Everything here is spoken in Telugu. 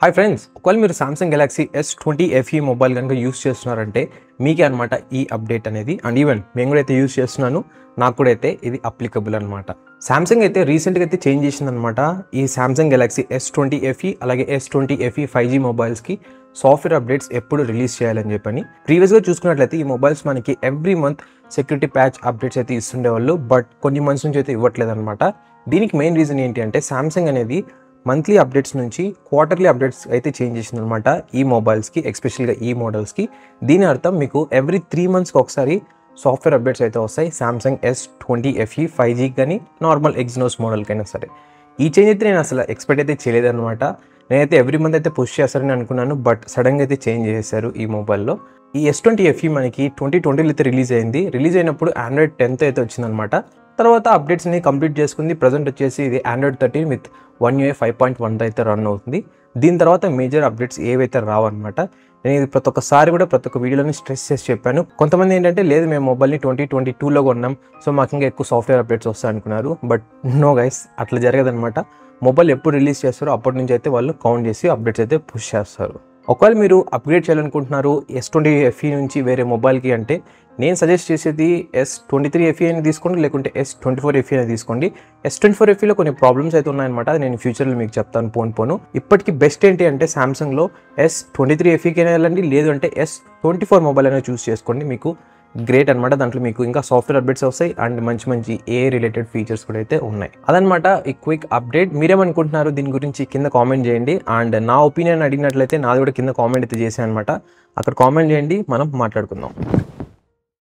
హాయ్ ఫ్రెండ్స్, ఒకవేళ మీరు Samsung Galaxy S20 FE mobile కనుక యూస్ చేస్తున్నారంటే మీకే అనమాట ఈ అప్డేట్ అనేది. అండ్ ఈవెన్ మేము కూడా అయితే యూస్ చేస్తున్నాను, నాకు కూడా అయితే ఇది అప్లికబుల్ అనమాట. సామ్సంగ్ అయితే రీసెంట్గా అయితే చేంజ్ చేసిందనమాట. ఈ సామ్సంగ్ గెలాక్సీ S20 FE అలాగే S20 FE 5G మొబైల్స్కి సాఫ్ట్వేర్ అప్డేట్స్ ఎప్పుడు రిలీజ్ చేయాలని చెప్పని. ప్రీవియస్గా చూసుకున్నట్లయితే ఈ మొబైల్స్ మనకి every month security patch updates అయితే ఇస్తుండేవాళ్ళు, బట్ కొన్ని మంత్స్ నుంచి అయితే ఇవ్వట్లేదు అనమాట. దీనికి మెయిన్ రీజన్ ఏంటి అంటే సామ్సంగ్ అనేది మంత్లీ అప్డేట్స్ నుంచి క్వార్టర్లీ అప్డేట్స్ అయితే చేంజ్ చేసింది అనమాట ఈ మొబైల్స్కి, ఎస్పెషల్గా ఈ మోడల్స్కి. దీని అర్థం మీకు ఎవ్రీ 3 మంత్స్కి ఒకసారి సాఫ్ట్వేర్ అప్డేట్స్ అయితే వస్తాయి సామ్సంగ్ S20 FE 5G కానీ నార్మల్ ఎగ్జినోస్ మోడల్కైనా సరే. ఈ చేంజ్ అయితే నేను అసలు ఎక్స్పెక్ట్ అయితే చేయలేదన్నమాట. నేనైతే ఎవ్రీ మంత్ అయితే పుష్ చేస్తారని అనుకున్నాను, బట్ సడన్గా అయితే చేంజ్ చేశారు ఈ మొబైల్లో. ఈ S20 FE మనకి 2020లో అయితే రిలీజ్ అయింది. రిలీజ్ అయినప్పుడు Android 10 అయితే వచ్చిందనమాట. తర్వాత అప్డేట్స్ని కంప్లీట్ చేసుకుంది. ప్రజెంట్ వచ్చేసి ఇది Android 13 విత్ 1UI 5.1 అయితే రన్ అవుతుంది. దీని తర్వాత మేజర్ అప్డేట్స్ ఏవైతే రావన్నమాట. నేను ఇది ప్రతి ఒక్క వీడియోలోని స్ట్రెస్ చేసి చెప్పాను. కొంతమంది ఏంటంటే లేదు మేము మొబైల్ని 2022లో కొన్నాం, సో మాకు ఇంకా ఎక్కువ సాఫ్ట్వేర్ అప్డేట్స్ వస్తాయి అనుకున్నారు. బట్ నో గైస్, అట్లా జరగదనమాట. మొబైల్ ఎప్పుడు రిలీజ్ చేస్తారో అప్పటి నుంచి అయితే వాళ్ళు కౌంట్ చేసి అప్డేట్స్ అయితే పుష్ చేస్తారు. ఒకవేళ మీరు అప్గ్రేడ్ చేయాలనుకుంటున్నారు S20 FE నుంచి వేరే మొబైల్కి అంటే నేను సజెస్ట్ చేసేది S23 FE అని తీసుకోండి, లేకుంటే S24 FE అని తీసుకోండి. S24 FEలో కొన్ని ప్రాబ్లమ్స్ అయితే ఉన్నాయన్నమాట. నేను ఫ్యూచర్లో మీకు చెప్తాను పోను. ఇప్పటికీ బెస్ట్ ఏంటి అంటే సామ్సంగ్లో S23 FEకి అయినా వెళ్ళండి, లేదు అంటే S24 మొబైల్ అయినా చూస్ చేసుకోండి. మీకు గ్రేట్ అనమాట. దాంట్లో మీకు ఇంకా సాఫ్ట్వేర్ అప్డేట్స్ వస్తాయి అండ్ మంచి ఏ రిలేటెడ్ ఫీచర్స్ కూడా అయితే ఉన్నాయి. అదనమాట ఈ క్విక్ అప్డేట్. మీరేమనుకుంటున్నారు దీని గురించి కింద కామెంట్ చేయండి. అండ్ నా ఒపీనియన్ అడిగినట్లయితే నాది కూడా కింద కామెంట్ అయితే చేశాను అనమాట. అక్కడ కామెంట్ చేయండి, మనం మాట్లాడుకుందాం.